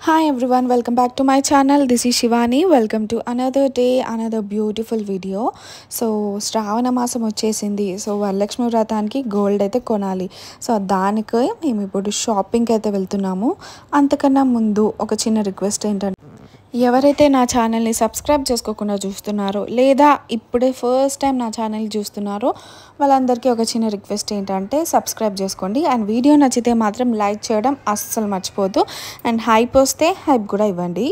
Hi everyone, welcome back to my channel. This is Shivani. Welcome to another day, another beautiful video. So శ్రావణ మాసం వచ్చేసింది. So Varalakshmi వ్రతానికి gold అయితే కొనాలి. So దానికి మేము ఇప్పుడు షాపింగ్కి అయితే వెళ్తున్నాము. అంతకన్నా ముందు ఒక చిన్న రిక్వెస్ట్ ఏంటంటే ఎవరైతే నా ఛానల్ని సబ్స్క్రైబ్ చేసుకోకుండా చూస్తున్నారో లేదా ఇప్పుడే ఫస్ట్ టైం నా ఛానల్ చూస్తున్నారో వాళ్ళందరికీ ఒక చిన్న రిక్వెస్ట్ ఏంటంటే సబ్స్క్రైబ్ చేసుకోండి. అండ్ వీడియో నచ్చితే మాత్రం లైక్ చేయడం అస్సలు మర్చిపోద్దు. అండ్ హైప్ వస్తే హైప్ కూడా ఇవ్వండి.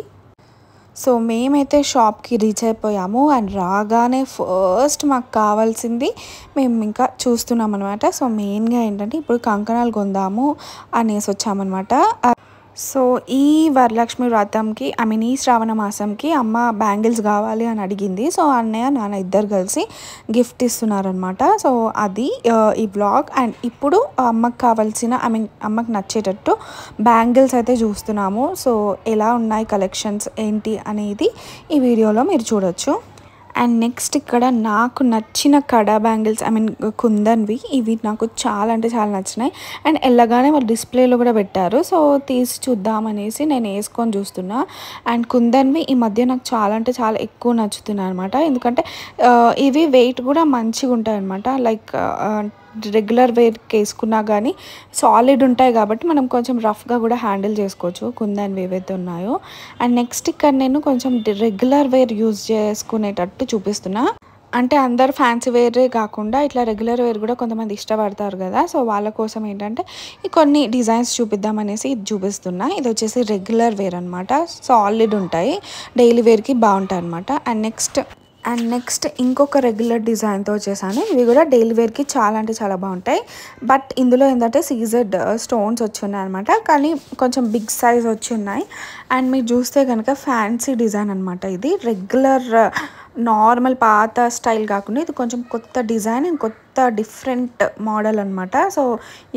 సో మేమైతే షాప్కి రీచ్ అయిపోయాము. అండ్ రాగానే ఫస్ట్ మాకు కావాల్సింది మేము ఇంకా చూస్తున్నాం అనమాట. సో మెయిన్గా ఏంటంటే ఇప్పుడు కంకణాలు కొందాము అనేసి వచ్చామన్నమాట. సో ఈ వరలక్ష్మి వ్రతంకి ఈ శ్రావణ మాసంకి అమ్మ బ్యాంగిల్స్ కావాలి అని అడిగింది. సో అన్నయ్య నాన్న ఇద్దరు కలిసి గిఫ్ట్ ఇస్తున్నారనమాట. సో అది ఈ వ్లాగ్. అండ్ ఇప్పుడు అమ్మకి కావాల్సిన అమ్మకి నచ్చేటట్టు బ్యాంగిల్స్ అయితే చూస్తున్నాము. సో ఎలా ఉన్నాయి కలెక్షన్స్ ఏంటి అనేది ఈ వీడియోలో మీరు చూడొచ్చు. అండ్ నెక్స్ట్ ఇక్కడ నాకు నచ్చిన కడా బ్యాంగిల్స్ కుందన్వి ఇవి నాకు చాలా అంటే చాలా నచ్చినాయి. అండ్ వెళ్ళగానే వాళ్ళు డిస్ప్లేలో కూడా పెట్టారు. సో తీసి చూద్దామనేసి నేను వేసుకొని చూస్తున్నా. అండ్ కుందన్వి ఈ మధ్య నాకు చాలా అంటే చాలా ఎక్కువ నచ్చుతున్నాయి అనమాట. ఎందుకంటే ఇవి వెయిట్ కూడా మంచిగా ఉంటాయి అనమాట. లైక్ రెగ్యులర్ వేర్కి వేసుకున్నా కానీ సాలిడ్ ఉంటాయి కాబట్టి మనం కొంచెం రఫ్గా కూడా హ్యాండిల్ చేసుకోవచ్చు కుందన్వి ఏవైతే ఉన్నాయో. అండ్ నెక్స్ట్ ఇక్కడ నేను కొంచెం రెగ్యులర్ వేర్ యూజ్ చేసుకునేటట్టు చూపిస్తున్నా. అంటే అందరు ఫ్యాన్సీ వేరే కాకుండా ఇట్లా రెగ్యులర్ వేర్ కూడా కొంతమంది ఇష్టపడతారు కదా. సో వాళ్ళ కోసం ఏంటంటే ఈ కొన్ని డిజైన్స్ చూపిద్దామనేసి ఇది చూపిస్తున్నా. ఇది వచ్చేసి రెగ్యులర్ వేర్ అనమాట. సాలిడ్ ఉంటాయి, డైలీ వేర్కి బాగుంటాయి అనమాట. అండ్ నెక్స్ట్ ఇంకొక రెగ్యులర్ డిజైన్తో వచ్చేసాను. ఇవి కూడా డైలీ వేర్కి చాలా అంటే చాలా బాగుంటాయి. బట్ ఇందులో ఏంటంటే సీజెడ్ స్టోన్స్ వచ్చి ఉన్నాయి అనమాట. కానీ కొంచెం బిగ్ సైజ్ వచ్చి ఉన్నాయి. అండ్ మీరు చూస్తే కనుక ఫ్యాన్సీ డిజైన్ అనమాట. ఇది రెగ్యులర్ నార్మల్ పాత స్టైల్ కాకుండా ఇది కొంచెం కొత్త డిజైన్, కొత్త డిఫరెంట్ మోడల్ అనమాట. సో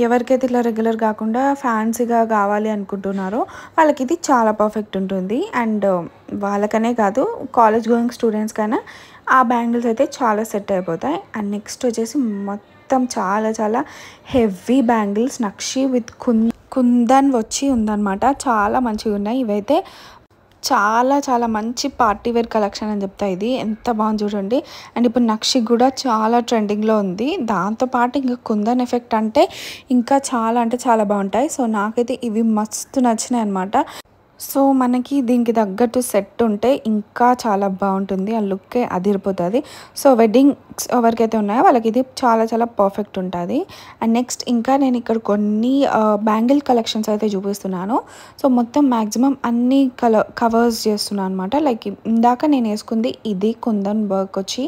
ఎవరికైతే ఇట్లా రెగ్యులర్ కాకుండా ఫ్యాన్సీగా కావాలి అనుకుంటున్నారో వాళ్ళకి ఇది చాలా పర్ఫెక్ట్ ఉంటుంది. అండ్ వాళ్ళకనే కాదు కాలేజ్ గోయింగ్ స్టూడెంట్స్కైనా ఆ బ్యాంగిల్స్ అయితే చాలా సెట్ అయిపోతాయి. అండ్ నెక్స్ట్ వచ్చేసి మొత్తం చాలా చాలా heavy bangles nakshi with kundan వచ్చి ఉందన్నమాట. చాలా మంచిగా ఉన్నాయి ఇవైతే. చాలా చాలా మంచి పార్టీ వేర్ కలెక్షన్ అని చెప్తా. ఇది ఎంత బాగుంది చూడండి. అండ్ ఇప్పుడు నక్షి కూడా చాలా ట్రెండింగ్లో ఉంది. దాంతోపాటు ఇంకా కుందన్ ఎఫెక్ట్ అంటే ఇంకా చాలా అంటే చాలా బాగుంటాయి. సో నాకైతే ఇవి మస్తు నచ్చినాయి అనమాట. సో మనకి దీనికి తగ్గట్టు సెట్ ఉంటే ఇంకా చాలా బాగుంటుంది, ఆ లుక్కే అదిరిపోతుంది. సో వెడ్డింగ్స్ ఎవరికైతే ఉన్నాయో వాళ్ళకి ఇది చాలా చాలా పర్ఫెక్ట్ ఉంటుంది. అండ్ నెక్స్ట్ ఇంకా నేను ఇక్కడ కొన్ని బ్యాంగిల్ కలెక్షన్స్ అయితే చూపిస్తున్నాను. సో మొత్తం మ్యాక్సిమం అన్ని కవర్స్ చేస్తున్నాను అనమాట. లైక్ ఇందాక నేను వేసుకుంది ఇది కుందన్ వర్క్ వచ్చి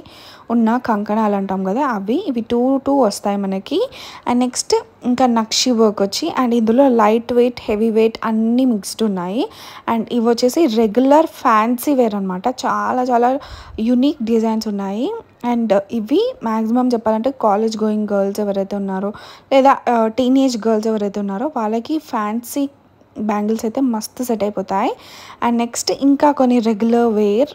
ఉన్న కంకణాలు అంటాం కదా, ఇవి టూ వస్తాయి మనకి. అండ్ నెక్స్ట్ ఇంకా నక్షి వర్క్ వచ్చి అండ్ ఇందులో లైట్ వెయిట్ హెవీ వెయిట్ అన్నీ మిక్స్డ్ ఉన్నాయి. అండ్ ఇవి వచ్చేసి రెగ్యులర్ ఫ్యాన్సీ వేర్ అనమాట. చాలా చాలా యూనిక్ డిజైన్స్ ఉన్నాయి. అండ్ ఇవి మ్యాక్సిమం చెప్పాలంటే కాలేజ్ గోయింగ్ గర్ల్స్ ఎవరైతే ఉన్నారో లేదా టీనేజ్ గర్ల్స్ ఎవరైతే ఉన్నారో వాళ్ళకి ఫ్యాన్సీ బ్యాంగిల్స్ అయితే మస్తు సెట్ అయిపోతాయి. అండ్ నెక్స్ట్ ఇంకా కొన్ని రెగ్యులర్ వేర్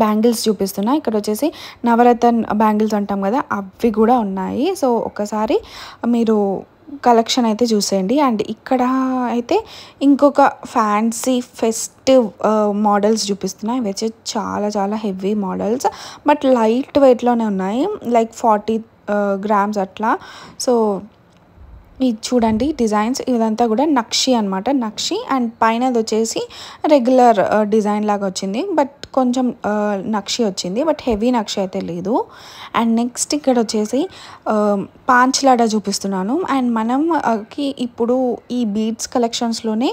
బ్యాంగిల్స్ చూపిస్తున్నా. ఇక్కడ వచ్చేసి నవరత్న బ్యాంగిల్స్ అంటాం కదా, అవి కూడా ఉన్నాయి. సో ఒక్కసారి మీరు కలెక్షన్ అయితే చూసేయండి. అండ్ ఇక్కడ అయితే ఇంకొక ఫ్యాన్సీ ఫెస్టివ్ మోడల్స్ చూపిస్తున్నాయి. ఇవి వచ్చి చాలా చాలా హెవీ మోడల్స్ బట్ లైట్ వెయిట్లోనే ఉన్నాయి, లైక్ 40 grams అట్లా. సో ఇది చూడండి డిజైన్స్, ఇదంతా కూడా నక్షి అనమాట. నక్షి అండ్ పైన వచ్చేసి రెగ్యులర్ డిజైన్ లాగా వచ్చింది బట్ కొంచెం నక్షి వచ్చింది, బట్ హెవీ నక్షి అయితే లేదు. అండ్ నెక్స్ట్ ఇక్కడ వచ్చేసి పాంచ్లాడా చూపిస్తున్నాను. అండ్ మనకి ఇప్పుడు ఈ బీడ్స్ కలెక్షన్స్లోనే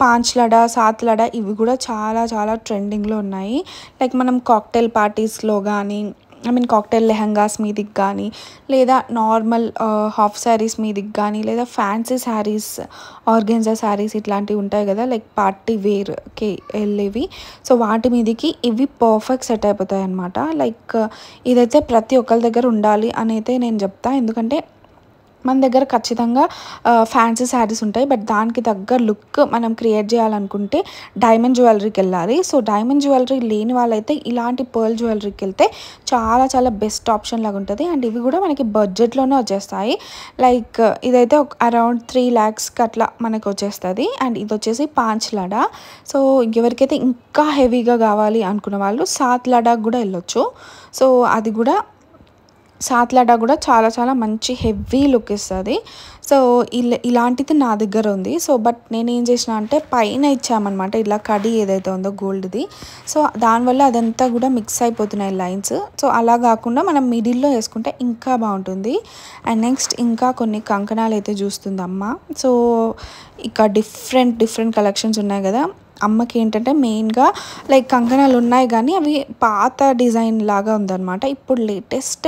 పాంచ్లాడా సాత్లాడా ఇవి కూడా చాలా చాలా ట్రెండింగ్లో ఉన్నాయి. లైక్ మనం కాక్టైల్ పార్టీస్లో కానీ కాక్టైల్ లెహంగాస్ మీదికి కానీ లేదా నార్మల్ హాఫ్ శారీస్ మీదికి కానీ లేదా ఫ్యాన్సీ శారీస్ ఆర్గెన్జా శారీస్ ఇట్లాంటివి ఉంటాయి కదా, లైక్ పార్టీ వేర్కి వెళ్ళేవి. సో వాటి మీదకి ఇవి పర్ఫెక్ట్ సెట్ అయిపోతాయి అన్నమాట. లైక్ ఇదైతే ప్రతి ఒక్కరి దగ్గర ఉండాలి అని అయితే నేను చెప్తా. ఎందుకంటే మన దగ్గర ఖచ్చితంగా ఫ్యాన్సీ శారీస్ ఉంటాయి. బట్ దానికి తగ్గ లుక్ మనం క్రియేట్ చేయాలనుకుంటే డైమండ్ జ్యువెలరీకి వెళ్ళాలి. సో డైమండ్ జ్యువెలరీ లేని వాళ్ళైతే ఇలాంటి పర్ల్ జ్యువెలరీకి వెళ్తే చాలా చాలా బెస్ట్ ఆప్షన్ లాగా ఉంటుంది. అండ్ ఇవి కూడా మనకి బడ్జెట్లోనే వచ్చేస్తాయి. లైక్ ఇదైతే ఒక అరౌండ్ 3 lakhsకి అట్లా మనకు వచ్చేస్తుంది. అండ్ ఇది వచ్చేసి 5 లడా. సో ఎవరికైతే ఇంకా హెవీగా కావాలి అనుకున్న వాళ్ళు 7 లడాకి కూడా వెళ్ళొచ్చు. సో అది కూడా 7 లడా కూడా చాలా చాలా మంచి హెవీ లుక్ ఇస్తుంది. సో ఇలాంటిది నా దగ్గర ఉంది. సో బట్ నేనేం చేసిన అంటే పైన ఇచ్చామన్నమాట ఇలా కడి ఏదైతే ఉందో గోల్డ్ది. సో దానివల్ల అదంతా కూడా మిక్స్ అయిపోతున్నాయి లైన్స్. సో అలా కాకుండా మనం మిడిల్లో వేసుకుంటే ఇంకా బాగుంటుంది. అండ్ నెక్స్ట్ ఇంకా కొన్ని కంకణాలు అయితే చూస్తుంది అమ్మ. సో ఇక డిఫరెంట్ కలెక్షన్స్ ఉన్నాయి కదా. అమ్మకి ఏంటంటే మెయిన్గా లైక్ కంకణాలు ఉన్నాయి కానీ అవి పాత డిజైన్ లాగా ఉందన్నమాట. ఇప్పుడు లేటెస్ట్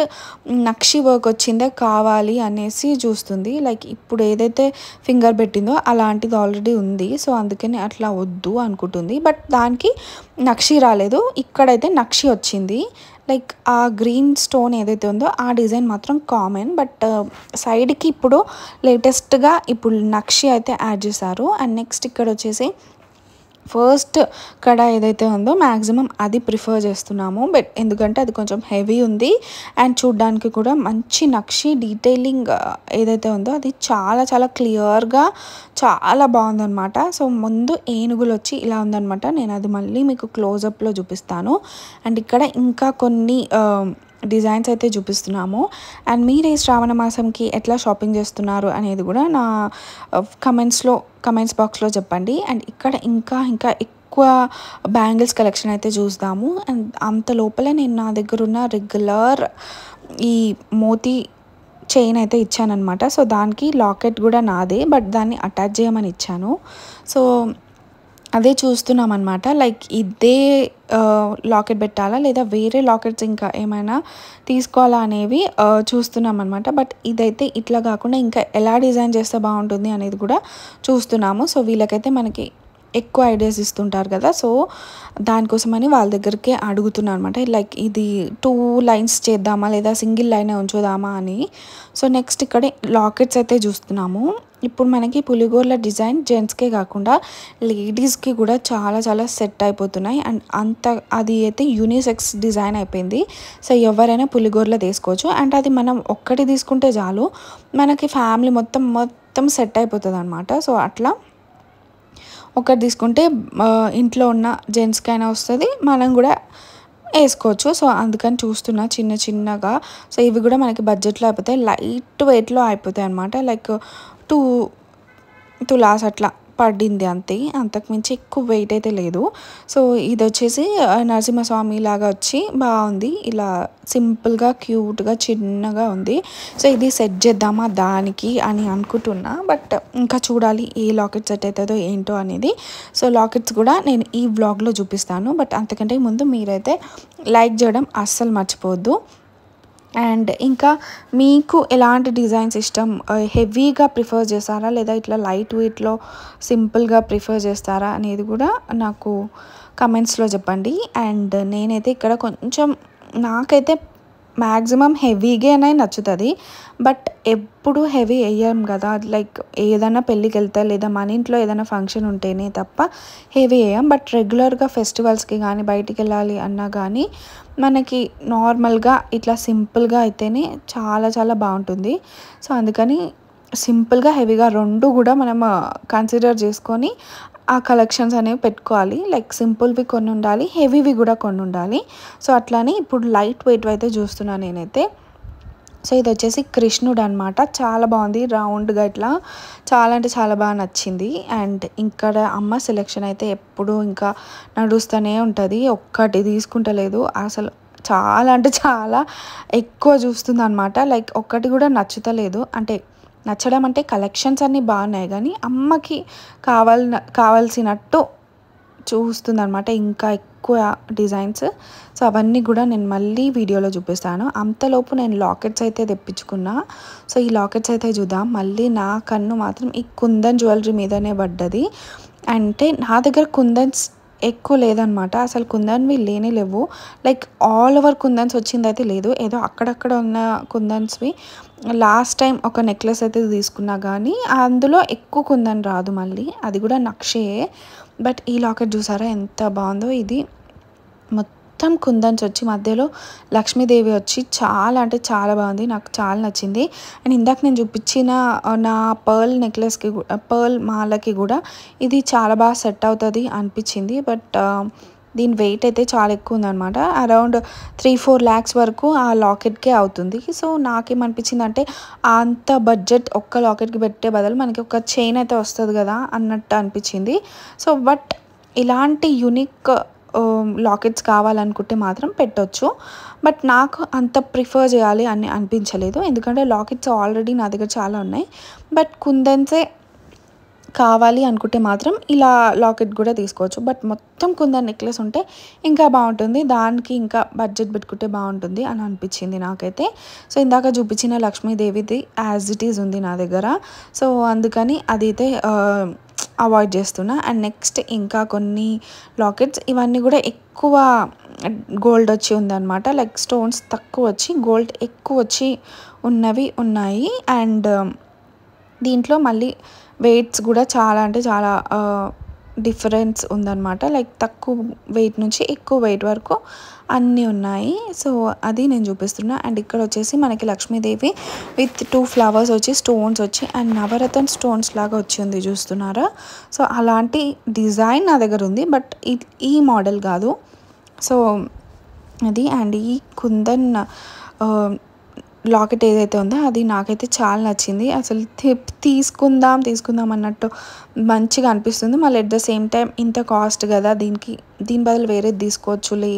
నక్షి వర్క్ వచ్చిందే కావాలి అనేసి చూస్తుంది. లైక్ ఇప్పుడు ఏదైతే ఫింగర్ పెట్టిందో అలాంటిది ఆల్రెడీ ఉంది. సో అందుకని అట్లా వద్దు అనుకుంటుంది. బట్ దానికి నక్షి రాలేదు. ఇక్కడైతే నక్షి వచ్చింది. లైక్ ఆ గ్రీన్ స్టోన్ ఏదైతే ఉందో ఆ డిజైన్ మాత్రం కామన్. బట్ సైడ్కి ఇప్పుడు లేటెస్ట్గా ఇప్పుడు నక్షి అయితే యాడ్ చేశారు. అండ్ నెక్స్ట్ ఇక్కడ వచ్చేసి ఫస్ట్ కడ ఏదైతే ఉందో మ్యాక్సిమం అది ప్రిఫర్ చేస్తున్నాము. బట్ ఎందుకంటే అది కొంచెం హెవీ ఉంది. అండ్ చూడ్డానికి కూడా మంచి నక్షి డీటెయిలింగ్ ఏదైతే ఉందో అది చాలా చాలా క్లియర్గా చాలా బాగుందన్నమాట. సో ముందు ఏనుగులు వచ్చి ఇలా ఉందన్నమాట. నేను అది మళ్ళీ మీకు క్లోజప్లో చూపిస్తాను. అండ్ ఇక్కడ ఇంకా కొన్ని డిజైన్స్ అయితే చూపిస్తున్నాము. అండ్ మీరు ఈ శ్రావణ మాసంకి ఎట్లా షాపింగ్ చేస్తున్నారు అనేది కూడా నా కమెంట్స్ బాక్స్లో చెప్పండి. అండ్ ఇక్కడ ఇంకా ఎక్కువ బ్యాంగిల్స్ కలెక్షన్ అయితే చూద్దాము. అండ్ అంత లోపల నేను నా దగ్గర ఉన్న రెగ్యులర్ ఈ మోతీ చైన్ అయితే ఇచ్చానమాట. సో దానికి లాకెట్ కూడా నాదే, బట్ దాన్ని అటాచ్ చేయమని ఇచ్చాను. సో అదే చూస్తున్నాం అనమాట. లైక్ ఇదే లాకెట్ పెట్టాలా లేదా వేరే లాకెట్స్ ఇంకా ఏమైనా తీసుకోవాలా అనేవి చూస్తున్నాం అనమాట. బట్ ఇదైతే ఇట్లా కాకుండా ఇంకా ఎలా డిజైన్ చేస్తే బాగుంటుంది అనేది కూడా చూస్తున్నాము. సో వీళ్ళకైతే మనకి ఎక్కువ ఐడియాస్ ఇస్తుంటారు కదా. సో దానికోసమని వాళ్ళ దగ్గరికి అడుగుతున్నాను అనమాట. లైక్ ఇది 2 lines చేద్దామా లేదా సింగిల్ లైన్ ఉంచుదామా అని. సో నెక్స్ట్ ఇక్కడ లాకెట్స్ అయితే చూస్తున్నాము. ఇప్పుడు మనకి పులిగోర్ల డిజైన్ జెంట్స్కే కాకుండా లేడీస్కి కూడా చాలా చాలా సెట్ అయిపోతున్నాయి. అండ్ అది అయితే యూనిసెక్స్ డిజైన్ అయిపోయింది. సో ఎవరైనా పులిగోర్ల తీసుకోవచ్చు. అండ్ అది మనం ఒక్కటి తీసుకుంటే చాలు మనకి ఫ్యామిలీ మొత్తం సెట్ అయిపోతుంది అనమాట. సో అట్లా ఒకటి తీసుకుంటే ఇంట్లో ఉన్న జెంట్స్కైనా వస్తుంది, మనం కూడా వేసుకోవచ్చు. సో అందుకని చూస్తున్నా చిన్నగా. సో ఇవి కూడా మనకి బడ్జెట్లో అయిపోతాయి, లైట్ వెయిట్లో అయిపోతాయి అనమాట. లైక్ 2 తులాస్ అట్లా పడింది అంతే, అంతకుమించి ఎక్కువ వెయిట్ అయితే లేదు. సో ఇది వచ్చేసి నరసింహస్వామి లాగా వచ్చి బాగుంది. ఇలా సింపుల్గా క్యూట్గా చిన్నగా ఉంది. సో ఇది సెట్ చేద్దామా దానికి అని అనుకుంటున్నా. బట్ ఇంకా చూడాలి ఏ లాకెట్ సెట్ అవుతుందో ఏంటో అనేది. సో లాకెట్స్ కూడా నేను ఈ వ్లాగ్లో చూపిస్తాను. బట్ అంతకంటే ముందు మీరైతే లైక్ చేయడం అస్సలు మర్చిపోవద్దు. అండ్ ఇంకా మీకు ఎలాంటి డిజైన్స్ ఇష్టం, హెవీగా ప్రిఫర్ చేస్తారా లేదా ఇట్లా లైట్ వెయిట్లో సింపుల్గా ప్రిఫర్ చేస్తారా అనేది కూడా నాకు కమెంట్స్లో చెప్పండి. అండ్ నేనైతే ఇక్కడ కొంచెం నాకైతే మ్యాక్సిమం హెవీగానే నచ్చుతుంది. బట్ ఎప్పుడు హెవీ వేయం కదా. లైక్ ఏదైనా పెళ్ళికి వెళ్తే లేదా మన ఇంట్లో ఏదైనా ఫంక్షన్ ఉంటేనే తప్ప హెవీ వేయం. బట్ రెగ్యులర్గా ఫెస్టివల్స్కి కానీ బయటికి వెళ్ళాలి అన్నా కానీ మనకి నార్మల్గా ఇట్లా సింపుల్గా అయితేనే చాలా చాలా బాగుంటుంది. సో అందుకని సింపుల్గా హెవీగా రెండు కూడా మనం కన్సిడర్ చేసుకొని ఆ కలెక్షన్స్ అనేవి పెట్టుకోవాలి. లైక్ సింపుల్వి కొన్ని ఉండాలి, హెవీవి కూడా కొన్ని ఉండాలి. సో అట్లానే ఇప్పుడు లైట్ వెయిట్ అయితే చూస్తున్నాను నేనైతే. సో ఇది వచ్చేసి కృష్ణుడు అనమాట. చాలా బాగుంది, రౌండ్గా ఇట్లా చాలా అంటే చాలా బాగా నచ్చింది. అండ్ ఇక్కడ అమ్మ సెలెక్షన్ అయితే ఎప్పుడు ఇంకా నడుస్తూనే ఉంటుంది, ఒక్కటి తీసుకుంటలేదు అసలు. చాలా అంటే చాలా ఎక్కువ చూస్తుంది అనమాట. లైక్ ఒక్కటి కూడా నచ్చుతలేదు. అంటే నచ్చడం అంటే కలెక్షన్స్ అన్నీ బాగున్నాయి కానీ అమ్మకి కావాల్సినట్టు చూస్తుంది అనమాట, ఇంకా ఎక్కువ డిజైన్స్. సో అవన్నీ కూడా నేను మళ్ళీ వీడియోలో చూపిస్తాను. అంతలోపు నేను లాకెట్స్ అయితే తెప్పించుకున్నా. సో ఈ లాకెట్స్ అయితే చూద్దాం. మళ్ళీ నా కన్ను మాత్రం ఈ కుందన్ జ్యువెలరీ మీదనే పడ్డది. అంటే నా దగ్గర కుందన్స్ ఎక్కువ లేదనమాట. అసలు కుందన్వి లేనే లేవు. లైక్ ఆల్ ఓవర్ కుందన్స్ వచ్చిందయితే లేదు. ఏదో అక్కడక్కడ ఉన్న కుందన్స్‌వి లాస్ట్ టైం ఒక నెక్లెస్ అయితే తీసుకున్నా గానీ, అందులో ఎక్కువ కుందన్ రాదు మళ్ళీ. అది కూడా నక్షయే. బట్ ఈ లాకెట్ చూసారా ఎంత బావుందో! ఇది మొత్తం కుందన్స్ వచ్చి మధ్యలో లక్ష్మీదేవి వచ్చి చాలా అంటే చాలా బాగుంది. నాకు చాలా నచ్చింది. అండ్ ఇందాక నేను చూపించిన నా పర్ల్ నెక్లెస్‌కి పర్ల్ మాలకి కూడా ఇది చాలా బాగా సెట్ అవుతుంది అనిపించింది. బట్ దీని వెయిట్ అయితే చాలా ఎక్కువ ఉందన్నమాట. అరౌండ్ 3-4 lakhs వరకు ఆ లాకెట్‌కే అవుతుంది. సో నాకేమనిపించిందంటే అంత బడ్జెట్ ఒక్క లాకెట్‌కి పెట్టే బదులు మనకి ఒక చైన్ అయితే వస్తుంది కదా అన్నట్టు అనిపించింది. సో బట్ ఇలాంటి యూనిక్ లాకెట్స్ కావాలనుకుంటే మాత్రం పెట్టొచ్చు. బట్ నాకు అంత ప్రిఫర్ చేయాలి అని అనిపించలేదు. ఎందుకంటే లాకెట్స్ ఆల్రెడీ నా దగ్గర చాలా ఉన్నాయి. బట్ కుందన్సే కావాలి అనుకుంటే మాత్రం ఇలా లాకెట్ కూడా తీసుకోవచ్చు. బట్ మొత్తం కుందన్ నెక్లెస్ ఉంటే ఇంకా బాగుంటుంది. దానికి ఇంకా బడ్జెట్ పెట్టుకుంటే బాగుంటుంది అని అనిపించింది నాకైతే. సో ఇందాక చూపించిన లక్ష్మీదేవిది యాజ్ ఇట్ ఈజ్ ఉంది నా దగ్గర. సో అందుకని అదైతే అవాయిడ్ చేస్తున్నా. అండ్ నెక్స్ట్ ఇంకా కొన్ని లాకెట్స్ ఇవన్నీ కూడా ఎక్కువ గోల్డ్ వచ్చి ఉందన్నమాట. లైక్ స్టోన్స్ తక్కువ వచ్చి గోల్డ్ ఎక్కువ వచ్చి ఉన్నవి ఉన్నాయి. అండ్ దీంట్లో మళ్ళీ వెయిట్స్ కూడా చాలా అంటే చాలా డిఫరెన్స్ ఉందన్నమాట. లైక్ తక్కువ వెయిట్ నుంచి ఎక్కువ వెయిట్ వరకు అన్నీ ఉన్నాయి. సో అది నేను చూపిస్తున్నా. అండ్ ఇక్కడ వచ్చేసి మనకి లక్ష్మీదేవి విత్ 2 flowers వచ్చి స్టోన్స్ వచ్చి అండ్ నవరత్న స్టోన్స్ లాగా వచ్చింది చూస్తున్నారా. సో అలాంటి డిజైన్ నా దగ్గర ఉంది. బట్ ఈ మోడల్ కాదు. సో అది అండ్ ఈ కుందన్ లాకెట్ ఏదైతే ఉందో అది నాకైతే చాలా నచ్చింది. అసలు తీసుకుందాం అన్నట్టు మంచిగా అనిపిస్తుంది. మళ్ళీ ఎట్ ద సేమ్ టైం ఇంత కాస్ట్ కదా దీని బదులు వేరేది తీసుకోవచ్చులే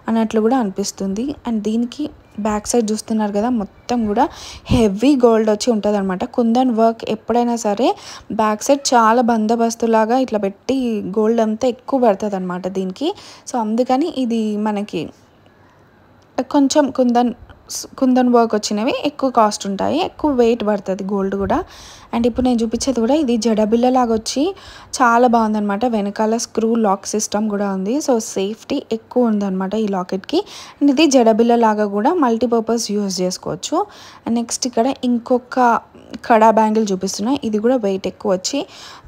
అన్నట్లు కూడా అనిపిస్తుంది. అండ్ దీనికి బ్యాక్ సైడ్ చూస్తున్నారు కదా మొత్తం కూడా హెవీ గోల్డ్ వచ్చి ఉంటుంది అనమాట. కుందన్ వర్క్ ఎప్పుడైనా సరే బ్యాక్ సైడ్ చాలా బందోబస్తులాగా ఇట్లా పెట్టి గోల్డ్ అంతా ఎక్కువ పడుతుంది అనమాట దీనికి. సో అందుకని ఇది మనకి కొంచెం కుందన్ వర్క్ వచ్చినవి ఎక్కువ కాస్ట్ ఉంటాయి. ఎక్కువ వెయిట్ పడుతుంది గోల్డ్ కూడా. అండ్ ఇప్పుడు నేను చూపించేది కూడా ఇది జడబిల్ల లాగా వచ్చి చాలా బాగుందనమాట. వెనకాల స్క్రూ లాక్ సిస్టమ్ కూడా ఉంది. సో సేఫ్టీ ఎక్కువ ఉందన్నమాట ఈ లాకెట్కి. అండ్ ఇది జడబిల్ల లాగా కూడా మల్టీపర్పస్ యూజ్ చేసుకోవచ్చు. అండ్ నెక్స్ట్ ఇక్కడ ఇంకొక కడా బ్యాంగిల్ చూపిస్తున్నా. ఇది కూడా వెయిట్ ఎక్కువ వచ్చి